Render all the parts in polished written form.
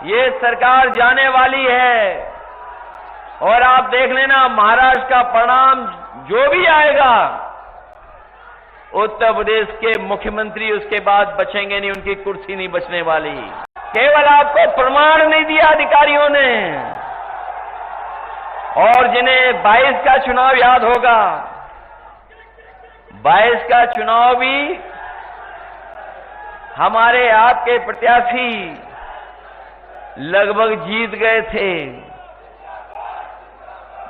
ये सरकार जाने वाली है और आप देख लेना महाराष्ट्र का परिणाम जो भी आएगा, उत्तर प्रदेश के मुख्यमंत्री उसके बाद बचेंगे नहीं, उनकी कुर्सी नहीं बचने वाली। केवल आपको प्रमाण नहीं दिया अधिकारियों ने, और जिन्हें 22 का चुनाव याद होगा, 22 का चुनाव भी हमारे आपके प्रत्याशी लगभग जीत गए थे।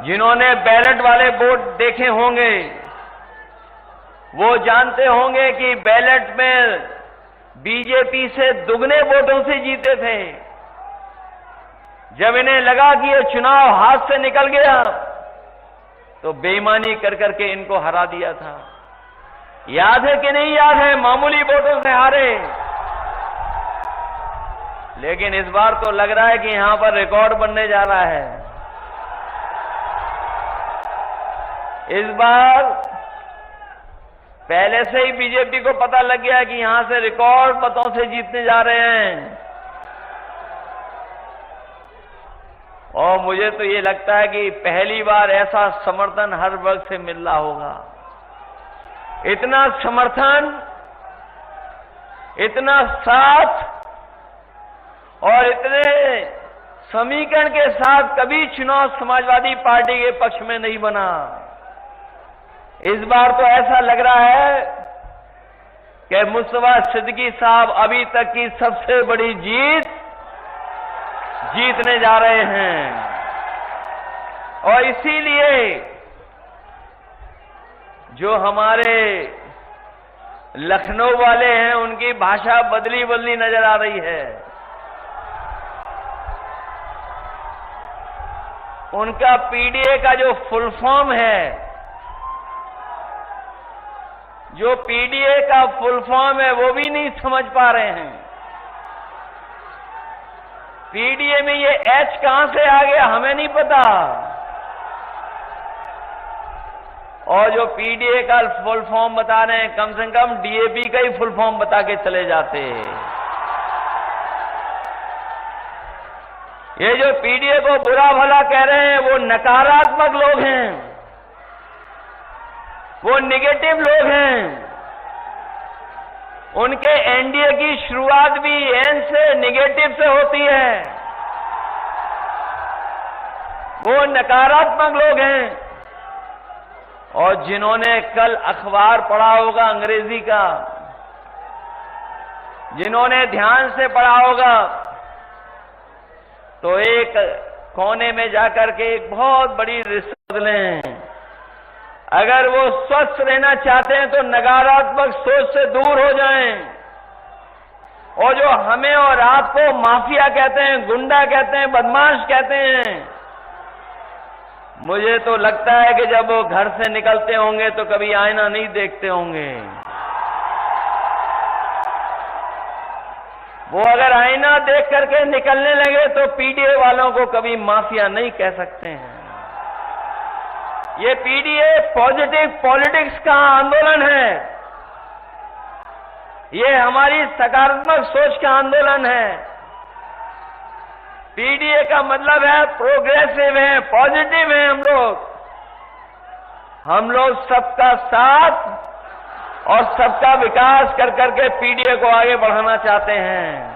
जिन्होंने बैलेट वाले वोट देखे होंगे वो जानते होंगे कि बैलेट में बीजेपी से दुगने वोटों से जीते थे। जब इन्हें लगा कि ये चुनाव हाथ से निकल गया तो बेईमानी कर करके इनको हरा दिया था। याद है कि नहीं याद है? मामूली वोटों से हारे। लेकिन इस बार तो लग रहा है कि यहां पर रिकॉर्ड बनने जा रहा है। इस बार पहले से ही बीजेपी को पता लग गया कि यहां से रिकॉर्ड मतों से जीतने जा रहे हैं। और मुझे तो ये लगता है कि पहली बार ऐसा समर्थन हर वर्ग से मिल रहा होगा। इतना समर्थन, इतना साथ और इतने समीकरण के साथ कभी चुनाव समाजवादी पार्टी के पक्ष में नहीं बना। इस बार तो ऐसा लग रहा है कि मुस्तफा सिद्दीकी साहब अभी तक की सबसे बड़ी जीत जीतने जा रहे हैं। और इसीलिए जो हमारे लखनऊ वाले हैं उनकी भाषा बदली बदली नजर आ रही है। उनका पीडीए का जो फुल फॉर्म है, जो पीडीए का फुल फॉर्म है वो भी नहीं समझ पा रहे हैं। पीडीए में ये एच कहां से आ गया हमें नहीं पता। और जो पीडीए का फुल फॉर्म बता रहे हैं, कम से कम डीएपी का ही फुल फॉर्म बता के चले जाते। ये जो पीडीए को बुरा भला कह रहे हैं वो नकारात्मक लोग हैं, वो निगेटिव लोग हैं। उनके एनडीए की शुरुआत भी एन से निगेटिव से होती है। वो नकारात्मक लोग हैं। और जिन्होंने कल अखबार पढ़ा होगा अंग्रेजी का, जिन्होंने ध्यान से पढ़ा होगा, तो एक कोने में जाकर के एक बहुत बड़ी रिसर्च लें। अगर वो स्वस्थ रहना चाहते हैं तो नकारात्मक सोच से दूर हो जाएं। और जो हमें और आपको माफिया कहते हैं, गुंडा कहते हैं, बदमाश कहते हैं, मुझे तो लगता है कि जब वो घर से निकलते होंगे तो कभी आईना नहीं देखते होंगे। वो अगर आईना देख करके निकलने लगे तो पीडीए वालों को कभी माफिया नहीं कह सकते हैं। ये पीडीए पॉजिटिव पॉलिटिक्स का आंदोलन है। ये हमारी सकारात्मक सोच का आंदोलन है। पीडीए का मतलब है प्रोग्रेसिव है, पॉजिटिव है। हम लोग सबका साथ और सबका विकास कर करके पीडीए को आगे बढ़ाना चाहते हैं।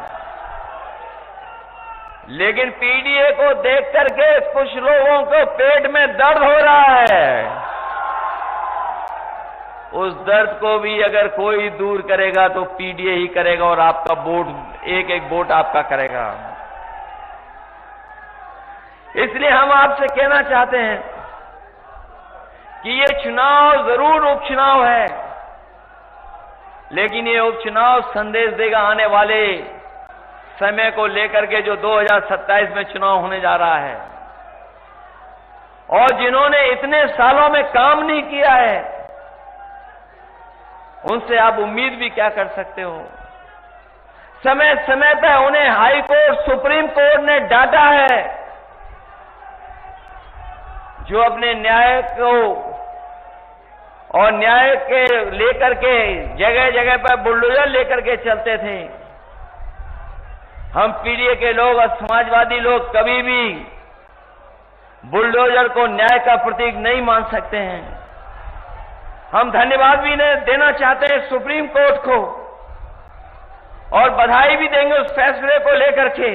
लेकिन पीडीए को देख करके कुछ लोगों को पेट में दर्द हो रहा है। उस दर्द को भी अगर कोई दूर करेगा तो पीडीए ही करेगा और आपका वोट, एक एक वोट आपका करेगा। इसलिए हम आपसे कहना चाहते हैं कि ये चुनाव जरूर उपचुनाव है, लेकिन ये उपचुनाव संदेश देगा आने वाले समय को लेकर के जो 2027 में चुनाव होने जा रहा है। और जिन्होंने इतने सालों में काम नहीं किया है उनसे आप उम्मीद भी क्या कर सकते हो। समय समय पर उन्हें हाई कोर्ट, सुप्रीम कोर्ट ने डांटा है। जो अपने न्याय को और न्याय के लेकर के जगह जगह पर बुलडोजर लेकर के चलते थे, हम पीडीए के लोग और समाजवादी लोग कभी भी बुलडोजर को न्याय का प्रतीक नहीं मान सकते हैं। हम धन्यवाद भी देना चाहते हैं सुप्रीम कोर्ट को और बधाई भी देंगे उस फैसले को लेकर के,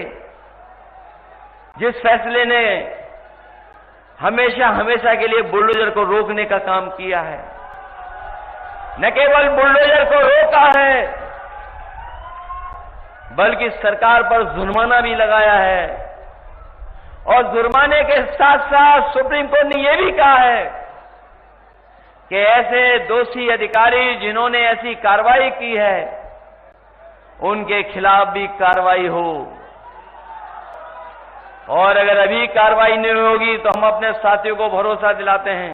जिस फैसले ने हमेशा हमेशा के लिए बुलडोजर को रोकने का काम किया है। न केवल बुलडोजर को रोका है बल्कि सरकार पर जुर्माना भी लगाया है और जुर्माने के साथ साथ सुप्रीम कोर्ट ने यह भी कहा है कि ऐसे दोषी अधिकारी जिन्होंने ऐसी कार्रवाई की है उनके खिलाफ भी कार्रवाई हो, और अगर अभी कार्रवाई नहीं होगी तो हम अपने साथियों को भरोसा दिलाते हैं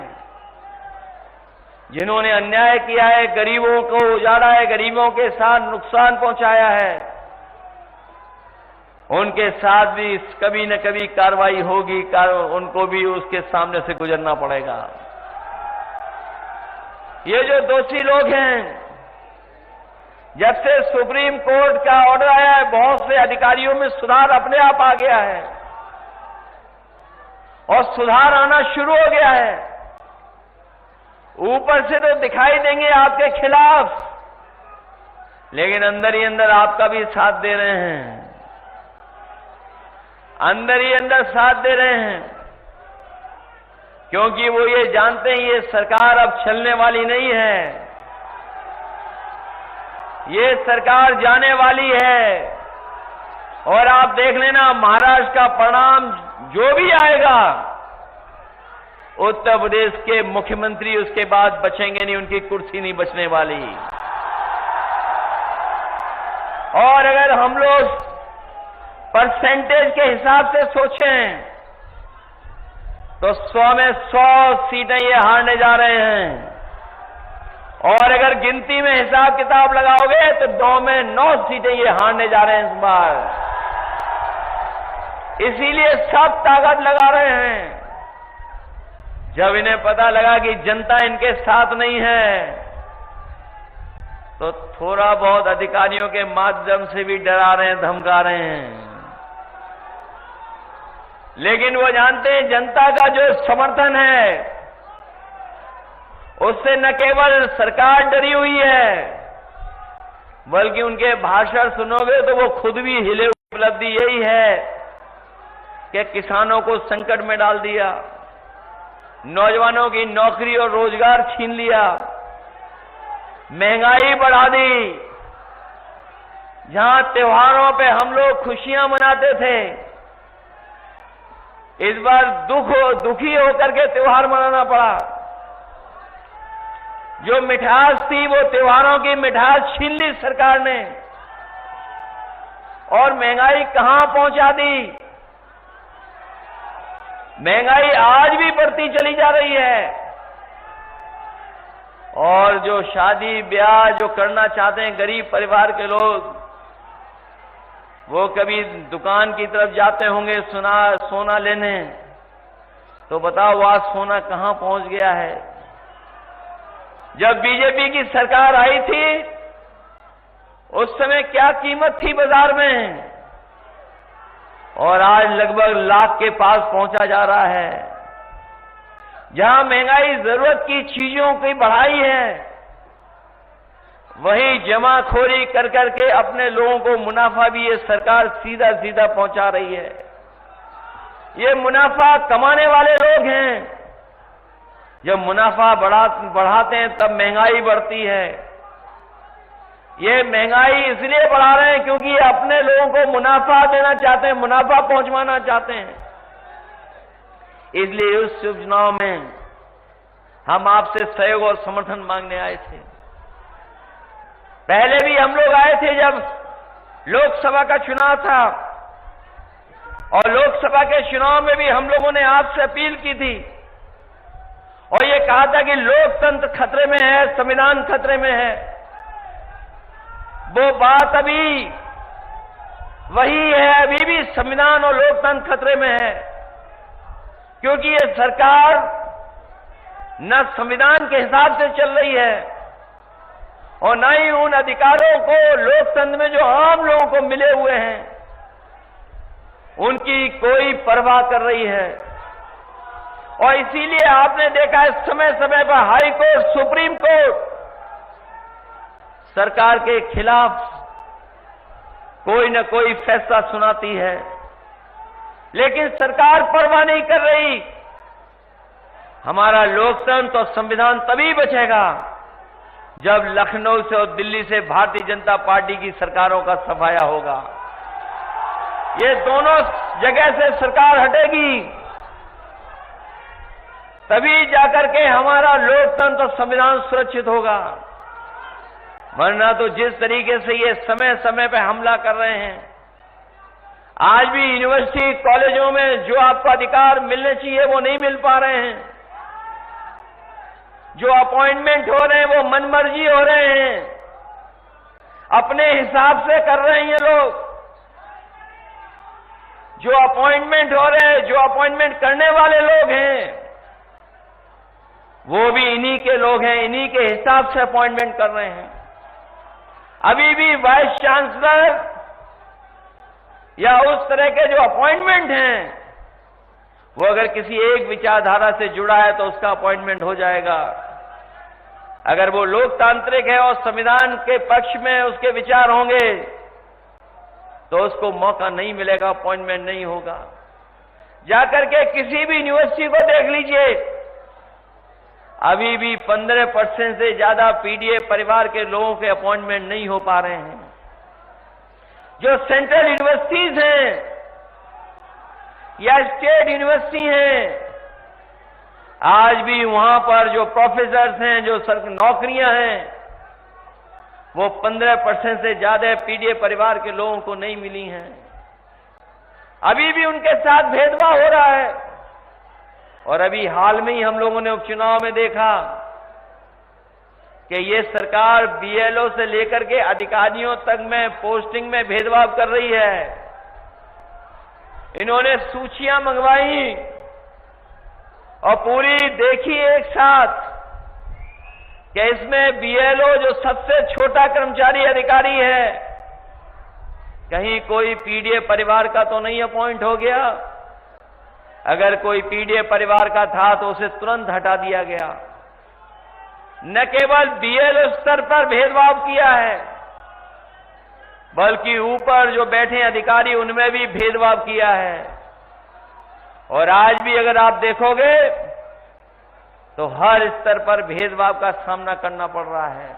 जिन्होंने अन्याय किया है, गरीबों को उजाड़ा है, गरीबों के साथ नुकसान पहुंचाया है, उनके साथ भी कभी न कभी कार्रवाई होगी, उनको भी उसके सामने से गुजरना पड़ेगा। ये जो दोषी लोग हैं, जब से सुप्रीम कोर्ट का ऑर्डर आया है बहुत से अधिकारियों में सुधार अपने आप आ गया है और सुधार आना शुरू हो गया है। ऊपर से तो दिखाई देंगे आपके खिलाफ, लेकिन अंदर ही अंदर आपका भी साथ दे रहे हैं, अंदर ही अंदर साथ दे रहे हैं, क्योंकि वो ये जानते हैं ये सरकार अब चलने वाली नहीं है, ये सरकार जाने वाली है। और आप देख लेना महाराष्ट्र का परिणाम जो भी आएगा, उत्तर प्रदेश के मुख्यमंत्री उसके बाद बचेंगे नहीं, उनकी कुर्सी नहीं बचने वाली। और अगर हम लोग परसेंटेज के हिसाब से सोचें तो 100 में 100 सीटें ये हारने जा रहे हैं, और अगर गिनती में हिसाब किताब लगाओगे तो 9 में 9 सीटें ये हारने जा रहे हैं इस बार। इसीलिए सब ताकत लगा रहे हैं। जब इन्हें पता लगा कि जनता इनके साथ नहीं है तो थोड़ा बहुत अधिकारियों के माध्यम से भी डरा रहे हैं, धमका रहे हैं, लेकिन वो जानते हैं जनता का जो समर्थन है उससे न केवल सरकार डरी हुई है बल्कि उनके भाषण सुनोगे तो वो खुद भी हिले। उपलब्धि यही है कि किसानों को संकट में डाल दिया, नौजवानों की नौकरी और रोजगार छीन लिया, महंगाई बढ़ा दी। जहां त्योहारों पे हम लोग खुशियां मनाते थे, इस बार दुखी होकर के त्योहार मनाना पड़ा। जो मिठास थी वो त्योहारों की मिठास छीन ली सरकार ने, और महंगाई कहां पहुंचा दी। महंगाई आज भी बढ़ती चली जा रही है, और जो शादी ब्याह जो करना चाहते हैं गरीब परिवार के लोग, वो कभी दुकान की तरफ जाते होंगे सोना लेने, तो बताओ आज सोना कहां पहुंच गया है। जब बीजेपी की सरकार आई थी उस समय क्या कीमत थी बाजार में, और आज लगभग लाख के पास पहुंचा जा रहा है। जहां महंगाई जरूरत की चीजों की बढ़ाई है, वहीं जमाखोरी कर करके अपने लोगों को मुनाफा भी ये सरकार सीधा सीधा पहुंचा रही है। ये मुनाफा कमाने वाले लोग हैं। जब मुनाफा बढ़ाते हैं तब महंगाई बढ़ती है। ये महंगाई इसलिए बढ़ा रहे हैं क्योंकि ये अपने लोगों को मुनाफा देना चाहते हैं, मुनाफा पहुंचवाना चाहते हैं। इसलिए उस चुनाव में हम आपसे सहयोग और समर्थन मांगने आए थे। पहले भी हम लोग आए थे जब लोकसभा का चुनाव था, और लोकसभा के चुनाव में भी हम लोगों ने आपसे अपील की थी और ये कहा था कि लोकतंत्र खतरे में है, संविधान खतरे में है। वो बात अभी वही है, अभी भी संविधान और लोकतंत्र खतरे में है, क्योंकि ये सरकार न संविधान के हिसाब से चल रही है और न ही उन अधिकारों को लोकतंत्र में जो आम लोगों को मिले हुए हैं उनकी कोई परवाह कर रही है। और इसीलिए आपने देखा है समय समय पर हाई कोर्ट, सुप्रीम कोर्ट सरकार के खिलाफ कोई न कोई फैसला सुनाती है, लेकिन सरकार परवाह नहीं कर रही। हमारा लोकतंत्र और संविधान तभी बचेगा जब लखनऊ से और दिल्ली से भारतीय जनता पार्टी की सरकारों का सफाया होगा। ये दोनों जगह से सरकार हटेगी, तभी जाकर के हमारा लोकतंत्र और संविधान सुरक्षित होगा। वरना तो जिस तरीके से ये समय समय पे हमला कर रहे हैं, आज भी यूनिवर्सिटी कॉलेजों में जो आपको अधिकार मिलने चाहिए वो नहीं मिल पा रहे हैं। जो अपॉइंटमेंट हो रहे हैं वो मनमर्जी हो रहे हैं, अपने हिसाब से कर रहे हैं ये लोग। जो अपॉइंटमेंट हो रहे हैं, जो अपॉइंटमेंट करने वाले लोग हैं, वो भी इन्हीं के लोग हैं, इन्हीं के हिसाब से अपॉइंटमेंट कर रहे हैं। अभी भी वाइस चांसलर या उस तरह के जो अपॉइंटमेंट हैं, वो अगर किसी एक विचारधारा से जुड़ा है तो उसका अपॉइंटमेंट हो जाएगा। अगर वो लोकतांत्रिक है और संविधान के पक्ष में उसके विचार होंगे तो उसको मौका नहीं मिलेगा, अपॉइंटमेंट नहीं होगा। जाकर के किसी भी यूनिवर्सिटी को देख लीजिए, अभी भी 15% से ज्यादा पीडीए परिवार के लोगों के अपॉइंटमेंट नहीं हो पा रहे हैं। जो सेंट्रल यूनिवर्सिटीज हैं या स्टेट यूनिवर्सिटी हैं, आज भी वहां पर जो प्रोफेसर्स हैं, जो नौकरियां हैं, वो 15% से ज्यादा पीडीए परिवार के लोगों को नहीं मिली हैं। अभी भी उनके साथ भेदभाव हो रहा है। और अभी हाल में ही हम लोगों ने उपचुनाव में देखा कि ये सरकार बीएलओ से लेकर के अधिकारियों तक में पोस्टिंग में भेदभाव कर रही है। इन्होंने सूचियां मंगवाई और पूरी देखी एक साथ कि इसमें बीएलओ जो सबसे छोटा कर्मचारी अधिकारी है, कहीं कोई पीडीए परिवार का तो नहीं अपॉइंट हो गया। अगर कोई पीडीए परिवार का था तो उसे तुरंत हटा दिया गया। न केवल बीएलओ स्तर पर भेदभाव किया है, बल्कि ऊपर जो बैठे अधिकारी उनमें भी भेदभाव किया है। और आज भी अगर आप देखोगे तो हर स्तर पर भेदभाव का सामना करना पड़ रहा है।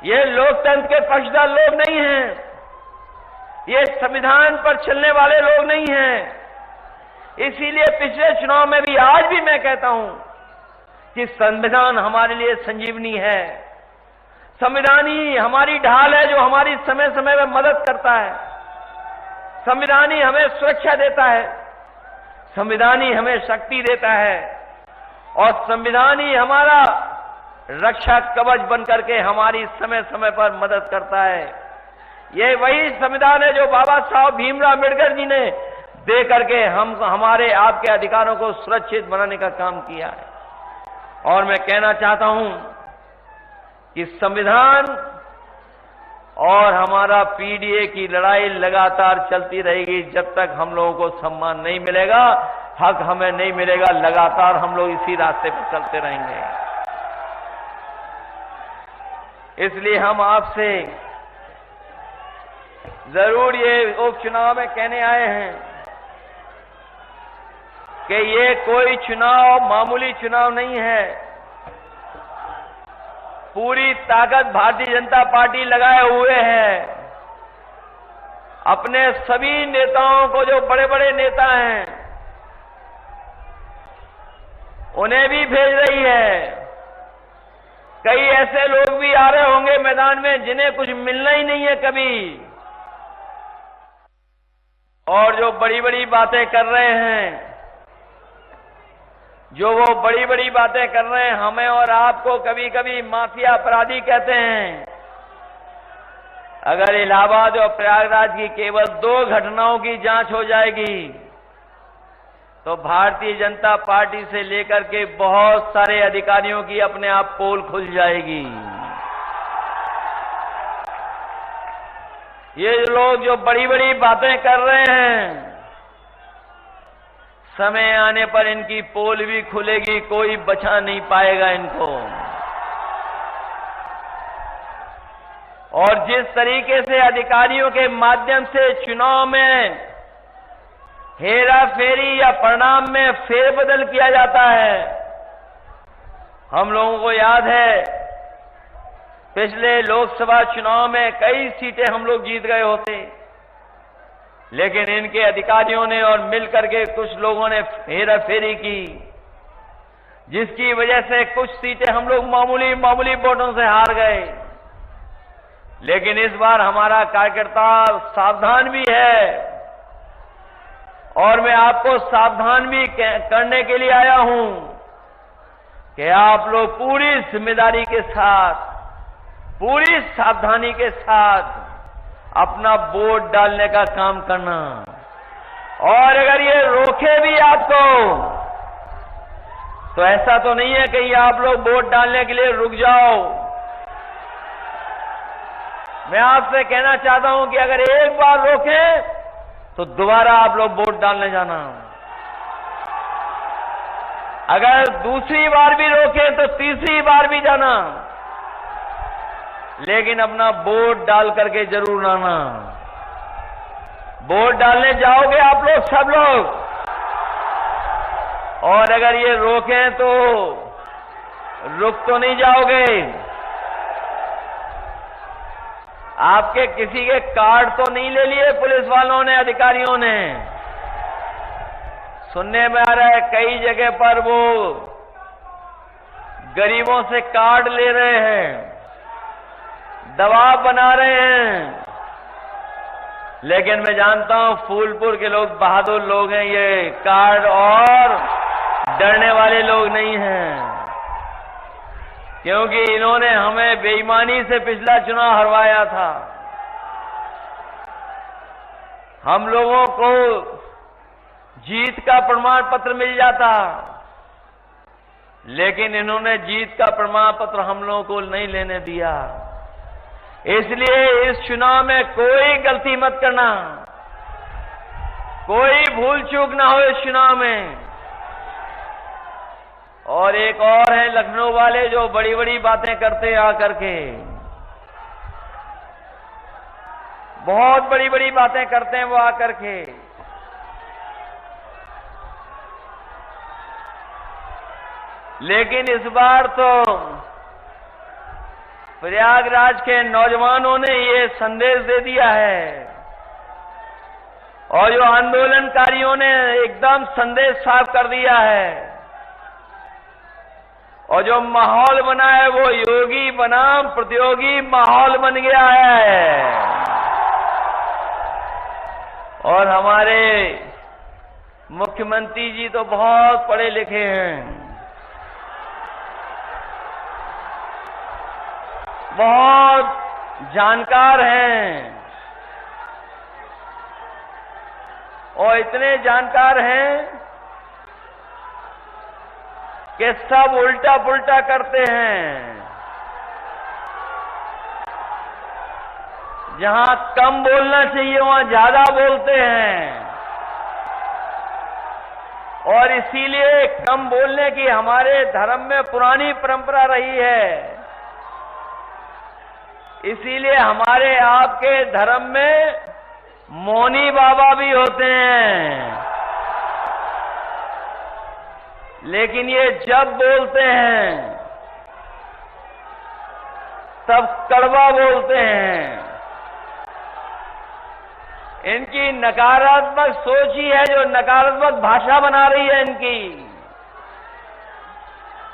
ये लोकतंत्र के पक्षधर लोग नहीं हैं, ये संविधान पर चलने वाले लोग नहीं हैं। इसीलिए पिछले चुनाव में भी, आज भी मैं कहता हूं कि संविधान हमारे लिए संजीवनी है। संविधान ही हमारी ढाल है जो हमारी समय समय में मदद करता है। संविधान ही हमें सुरक्षा देता है, संविधान ही हमें शक्ति देता है, और संविधान ही हमारा रक्षा कवच बनकर के हमारी समय समय पर मदद करता है। ये वही संविधान है जो बाबा साहब भीमराव अम्बेडकर जी ने दे करके हमारे आपके अधिकारों को सुरक्षित बनाने का काम किया है। और मैं कहना चाहता हूं कि संविधान और हमारा पीडीए की लड़ाई लगातार चलती रहेगी जब तक हम लोगों को सम्मान नहीं मिलेगा, हक हमें नहीं मिलेगा। लगातार हम लोग इसी रास्ते पर चलते रहेंगे। इसलिए हम आपसे जरूर ये उपचुनाव में कहने आए हैं कि ये कोई चुनाव मामूली चुनाव नहीं है। पूरी ताकत भारतीय जनता पार्टी लगाए हुए है। अपने सभी नेताओं को, जो बड़े बड़े नेता हैं, उन्हें भी भेज रही है। कई ऐसे लोग भी आ रहे होंगे मैदान में जिन्हें कुछ मिलना ही नहीं है कभी, और जो बड़ी बड़ी बातें कर रहे हैं, जो वो बड़ी बड़ी बातें कर रहे हैं, हमें और आपको कभी कभी माफिया अपराधी कहते हैं। अगर इलाहाबाद और प्रयागराज की केवल 2 घटनाओं की जांच हो जाएगी तो भारतीय जनता पार्टी से लेकर के बहुत सारे अधिकारियों की अपने आप पोल खुल जाएगी। ये लोग जो बड़ी बड़ी बातें कर रहे हैं, समय आने पर इनकी पोल भी खुलेगी, कोई बचा नहीं पाएगा इनको। और जिस तरीके से अधिकारियों के माध्यम से चुनाव में हेरा फेरी या परिणाम में फेरबदल किया जाता है, हम लोगों को याद है पिछले लोकसभा चुनाव में कई सीटें हम लोग जीत गए होते, लेकिन इनके अधिकारियों ने और मिलकर के कुछ लोगों ने हेरा फेरी की, जिसकी वजह से कुछ सीटें हम लोग मामूली मामूली वोटों से हार गए। लेकिन इस बार हमारा कार्यकर्ता सावधान भी है और मैं आपको सावधान भी करने के लिए आया हूं कि आप लोग पूरी जिम्मेदारी के साथ, पूरी सावधानी के साथ अपना वोट डालने का काम करना। और अगर ये रोके भी आपको, तो ऐसा तो नहीं है कि आप लोग वोट डालने के लिए रुक जाओ। मैं आपसे कहना चाहता हूं कि अगर एक बार रोकें तो दोबारा आप लोग वोट डालने जाना। अगर दूसरी बार भी रोकें तो तीसरी बार भी जाना, लेकिन अपना वोट डाल करके जरूर आना। वोट डालने जाओगे आप लोग, सब लोग। और अगर ये रोकें तो रुक तो नहीं जाओगे। आपके किसी के कार्ड तो नहीं ले लिए पुलिस वालों ने, अधिकारियों ने? सुनने में आ रहा है कई जगह पर वो गरीबों से कार्ड ले रहे हैं, दबाव बना रहे हैं। लेकिन मैं जानता हूं फूलपुर के लोग बहादुर लोग हैं, ये कार्ड और डरने वाले लोग नहीं हैं, क्योंकि इन्होंने हमें बेईमानी से पिछला चुनाव हरवाया था। हम लोगों को जीत का प्रमाण पत्र मिल जाता, लेकिन इन्होंने जीत का प्रमाण पत्र हम लोगों को नहीं लेने दिया। इसलिए इस चुनाव में कोई गलती मत करना, कोई भूल चूक ना हो इस चुनाव में। और एक और है लखनऊ वाले जो बड़ी बड़ी बातें करते हैं आकर के, बहुत बड़ी बड़ी बातें करते हैं वो आकर के। लेकिन इस बार तो प्रयागराज के नौजवानों ने ये संदेश दे दिया है और जो आंदोलनकारियों ने एकदम संदेश साफ कर दिया है, और जो माहौल बना है वो योगी बनाम प्रतियोगी माहौल बन गया है। और हमारे मुख्यमंत्री जी तो बहुत पढ़े लिखे हैं, बहुत जानकार हैं, और इतने जानकार हैं कि सब उल्टा पुल्टा करते हैं। जहां कम बोलना चाहिए वहां ज्यादा बोलते हैं, और इसीलिए कम बोलने की हमारे धर्म में पुरानी परंपरा रही है। इसीलिए हमारे आपके धर्म में मौनी बाबा भी होते हैं, लेकिन ये जब बोलते हैं तब कड़वा बोलते हैं। इनकी नकारात्मक सोच ही है जो नकारात्मक भाषा बना रही है इनकी।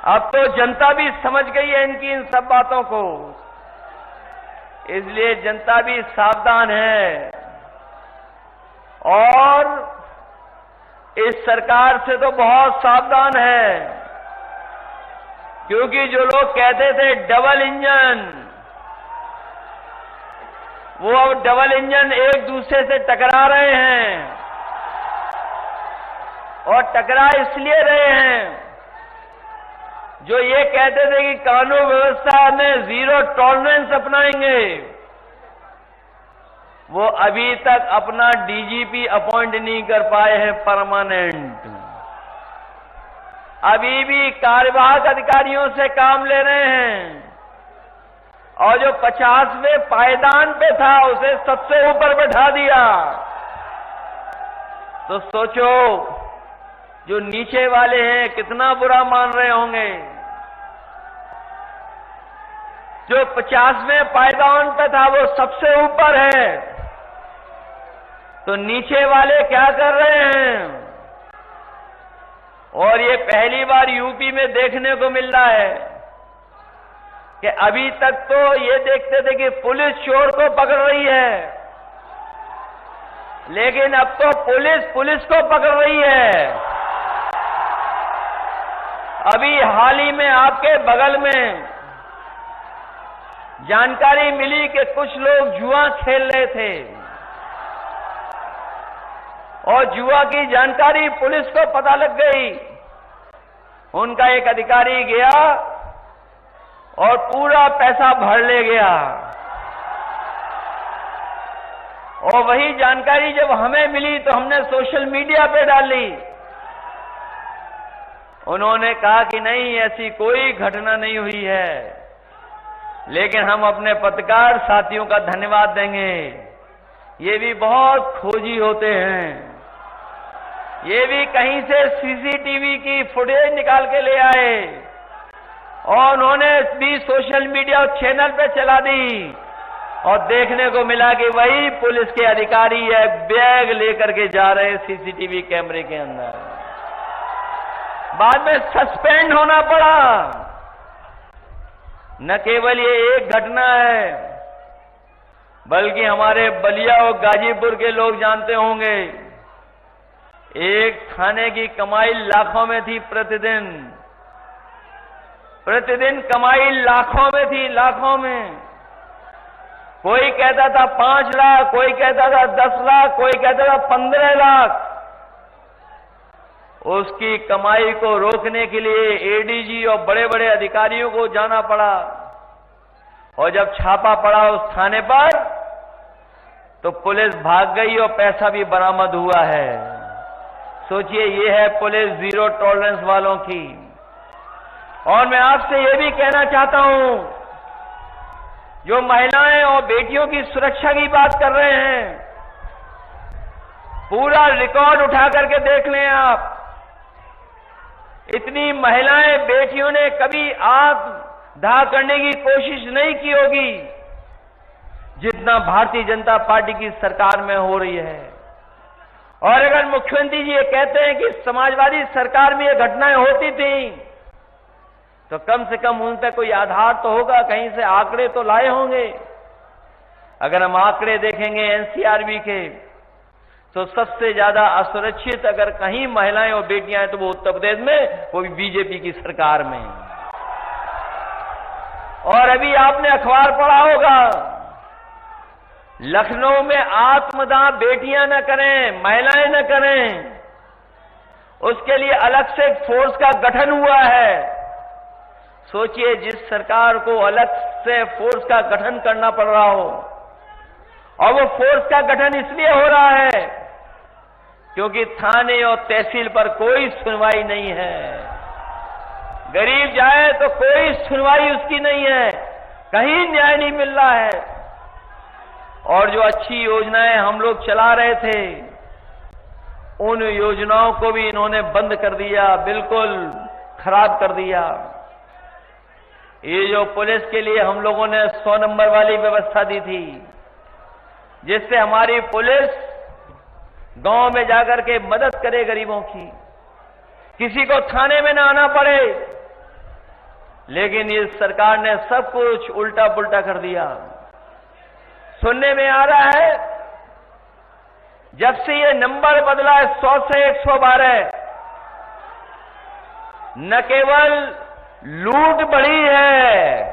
अब तो जनता भी समझ गई है इनकी इन सब बातों को, इसलिए जनता भी सावधान है। और इस सरकार से तो बहुत सावधान है, क्योंकि जो लोग कहते थे डबल इंजन, वो अब डबल इंजन एक दूसरे से टकरा रहे हैं, और टकरा इसलिए रहे हैं जो ये कहते थे कि कानून व्यवस्था में जीरो टॉलरेंस अपनाएंगे, वो अभी तक अपना डीजीपी अपॉइंट नहीं कर पाए हैं परमानेंट। अभी भी कार्यवाहक अधिकारियों से काम ले रहे हैं और जो 50वें पायदान पे था उसे सबसे ऊपर बैठा दिया। तो सोचो जो नीचे वाले हैं कितना बुरा मान रहे होंगे। जो 50वें पायदान पे था वो सबसे ऊपर है, तो नीचे वाले क्या कर रहे हैं? और ये पहली बार यूपी में देखने को मिल रहा है कि अभी तक तो ये देखते थे कि पुलिस चोर को पकड़ रही है, लेकिन अब तो पुलिस को पकड़ रही है। अभी हाल ही में आपके बगल में जानकारी मिली कि कुछ लोग जुआ खेल रहे थे और जुआ की जानकारी पुलिस को पता लग गई। उनका एक अधिकारी गया और पूरा पैसा भर ले गया, और वही जानकारी जब हमें मिली तो हमने सोशल मीडिया पे डाली। उन्होंने कहा कि नहीं, ऐसी कोई घटना नहीं हुई है, लेकिन हम अपने पत्रकार साथियों का धन्यवाद देंगे। ये भी बहुत खोजी होते हैं, ये भी कहीं से सीसीटीवी की फुटेज निकाल के ले आए और उन्होंने भी सोशल मीडिया चैनल पे चला दी, और देखने को मिला कि वही पुलिस के अधिकारी है बैग लेकर के जा रहे हैं सीसीटीवी कैमरे के अंदर। बाद में सस्पेंड होना पड़ा। न केवल ये एक घटना है, बल्कि हमारे बलिया और गाजीपुर के लोग जानते होंगे, एक थाने की कमाई लाखों में थी प्रतिदिन कमाई लाखों में थी, लाखों में। कोई कहता था 5 लाख, कोई कहता था 10 लाख, कोई कहता था 15 लाख। उसकी कमाई को रोकने के लिए एडीजी और बड़े बड़े अधिकारियों को जाना पड़ा, और जब छापा पड़ा उस थाने पर तो पुलिस भाग गई और पैसा भी बरामद हुआ है। सोचिए, ये है पुलिस जीरो टॉलरेंस वालों की। और मैं आपसे ये भी कहना चाहता हूं, जो महिलाएं और बेटियों की सुरक्षा की बात कर रहे हैं, पूरा रिकॉर्ड उठा करके देख लें आप। इतनी महिलाएं बेटियों ने कभी आत्मदाह करने की कोशिश नहीं की होगी जितना भारतीय जनता पार्टी की सरकार में हो रही है। और अगर मुख्यमंत्री जी ये कहते हैं कि समाजवादी सरकार में ये घटनाएं होती थी, तो कम से कम उन पर कोई आधार तो होगा, कहीं से आंकड़े तो लाए होंगे। अगर हम आंकड़े देखेंगे एनसीआरबी के, तो सबसे ज्यादा असुरक्षित अगर कहीं महिलाएं और बेटियां हैं तो वो उत्तर प्रदेश में, वो भी बीजेपी की सरकार में। और अभी आपने अखबार पढ़ा होगा, लखनऊ में आत्मदाह बेटियां न करें, महिलाएं न करें, उसके लिए अलग से एक फोर्स का गठन हुआ है। सोचिए, जिस सरकार को अलग से फोर्स का गठन करना पड़ रहा हो, और वो फोर्स का गठन इसलिए हो रहा है क्योंकि थाने और तहसील पर कोई सुनवाई नहीं है। गरीब जाए तो कोई सुनवाई उसकी नहीं है, कहीं न्याय नहीं मिल रहा है। और जो अच्छी योजनाएं हम लोग चला रहे थे, उन योजनाओं को भी इन्होंने बंद कर दिया, बिल्कुल खराब कर दिया। ये जो पुलिस के लिए हम लोगों ने 100 नंबर वाली व्यवस्था दी थी, जिससे हमारी पुलिस गांव में जाकर के मदद करे गरीबों की, किसी को थाने में ना आना पड़े, लेकिन इस सरकार ने सब कुछ उल्टा पुल्टा कर दिया। सुनने में आ रहा है, जब से ये नंबर बदला है 100 से 112, न केवल लूट बढ़ी है,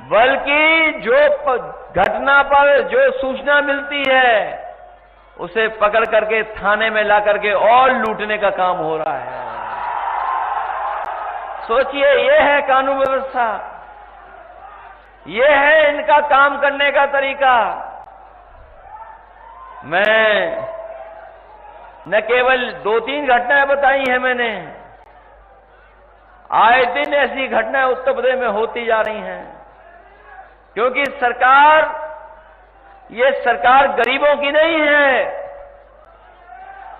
बल्कि जो घटना पर जो सूचना मिलती है उसे पकड़ करके थाने में ला करके और लूटने का काम हो रहा है। सोचिए, ये है कानून व्यवस्था, ये है इनका काम करने का तरीका। मैं न केवल 2-3 घटनाएं बताई हैं मैंने, आए दिन ऐसी घटनाएं उत्तर प्रदेश में होती जा रही हैं, क्योंकि ये सरकार गरीबों की नहीं है,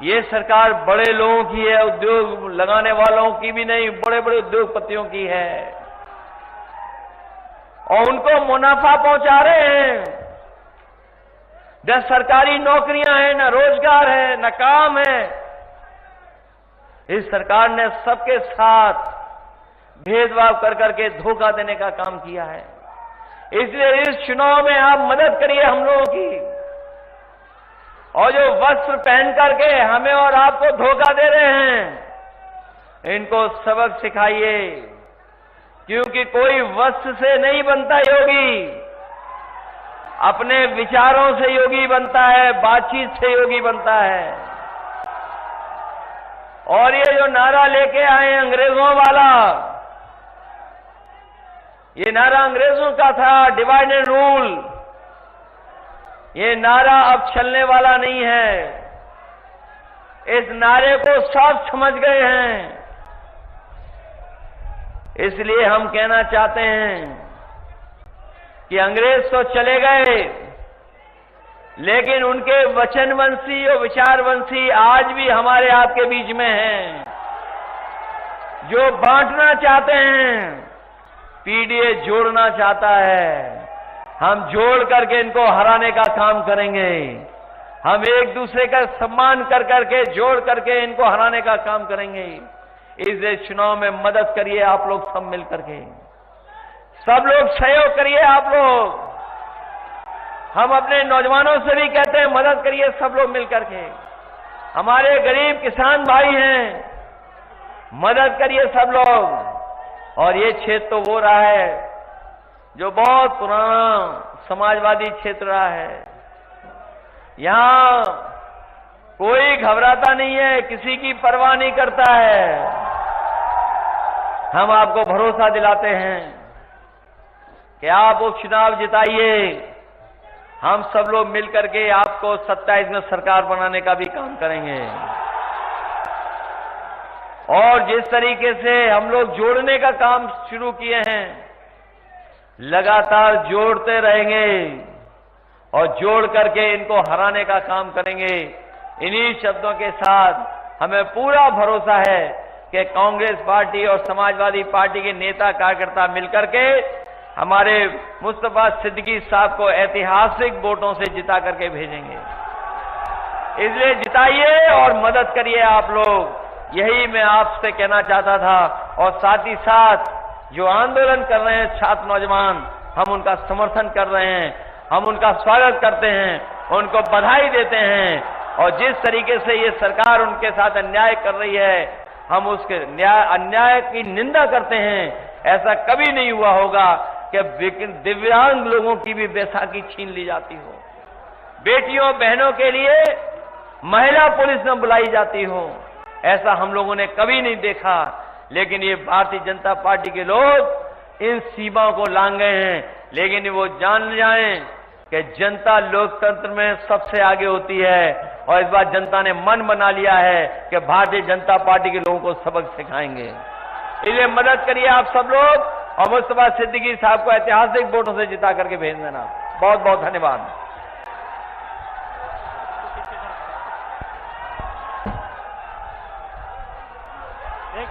ये सरकार बड़े लोगों की है, उद्योग लगाने वालों की भी नहीं, बड़े बड़े उद्योगपतियों की है, और उनको मुनाफा पहुंचा रहे हैं। न सरकारी नौकरियां हैं, न रोजगार है, न काम है। इस सरकार ने सबके साथ भेदभाव कर करके धोखा देने का काम किया है। इसलिए इस चुनाव में आप मदद करिए हम लोगों की, और जो वस्त्र पहन करके हमें और आपको धोखा दे रहे हैं, इनको सबक सिखाइए, क्योंकि कोई वस्त्र से नहीं बनता योगी, अपने विचारों से योगी बनता है, बातचीत से योगी बनता है। और ये जो नारा लेके आए अंग्रेजों वाला, ये नारा अंग्रेजों का था, डिवाइड एंड रूल, ये नारा अब चलने वाला नहीं है। इस नारे को सब समझ गए हैं। इसलिए हम कहना चाहते हैं कि अंग्रेज तो चले गए, लेकिन उनके वचनवंशी और विचारवंशी आज भी हमारे आपके बीच में हैं, जो बांटना चाहते हैं। पीडीए जोड़ना चाहता है, हम जोड़ करके इनको हराने का काम करेंगे। हम एक दूसरे का सम्मान कर करके, जोड़ करके इनको हराने का काम करेंगे। इस चुनाव में मदद करिए आप लोग सब मिल करके, सब लोग सहयोग करिए आप लोग। हम अपने नौजवानों से भी कहते हैं मदद करिए सब लोग मिल करके। हमारे गरीब किसान भाई हैं, मदद करिए सब लोग। और ये क्षेत्र तो वो रहा है जो बहुत पुराना समाजवादी क्षेत्र रहा है। यहां कोई घबराता नहीं है, किसी की परवाह नहीं करता है। हम आपको भरोसा दिलाते हैं कि आप उपचुनाव जिताइए। हम सब लोग मिलकर के आपको 27 में सरकार बनाने का भी काम करेंगे। और जिस तरीके से हम लोग जोड़ने का काम शुरू किए हैं, लगातार जोड़ते रहेंगे और जोड़ करके इनको हराने का काम करेंगे। इन्हीं शब्दों के साथ हमें पूरा भरोसा है कि कांग्रेस पार्टी और समाजवादी पार्टी के नेता कार्यकर्ता मिलकर के हमारे मुस्तफा सिद्दीकी साहब को ऐतिहासिक वोटों से जिता करके भेजेंगे। इसलिए जिताइए और मदद करिए आप लोग, यही मैं आपसे कहना चाहता था। और साथ ही साथ जो आंदोलन कर रहे हैं छात्र नौजवान, हम उनका समर्थन कर रहे हैं, हम उनका स्वागत करते हैं, उनको बधाई देते हैं। और जिस तरीके से ये सरकार उनके साथ अन्याय कर रही है, हम उसके अन्याय की निंदा करते हैं। ऐसा कभी नहीं हुआ होगा कि दिव्यांग लोगों की भी बैसाखी छीन ली जाती हो, बेटियों बहनों के लिए महिला पुलिस न बुलाई जाती हो। ऐसा हम लोगों ने कभी नहीं देखा। लेकिन ये भारतीय जनता पार्टी के लोग इन सीमाओं को लांघ गए हैं। लेकिन वो जान जाएं कि जनता लोकतंत्र में सबसे आगे होती है। और इस बार जनता ने मन बना लिया है कि भारतीय जनता पार्टी के लोगों को सबक सिखाएंगे। इसलिए मदद करिए आप सब लोग, और मुस्तफा सिद्दीकी साहब को ऐतिहासिक वोटों से जिता करके भेज देना। बहुत बहुत धन्यवाद। एक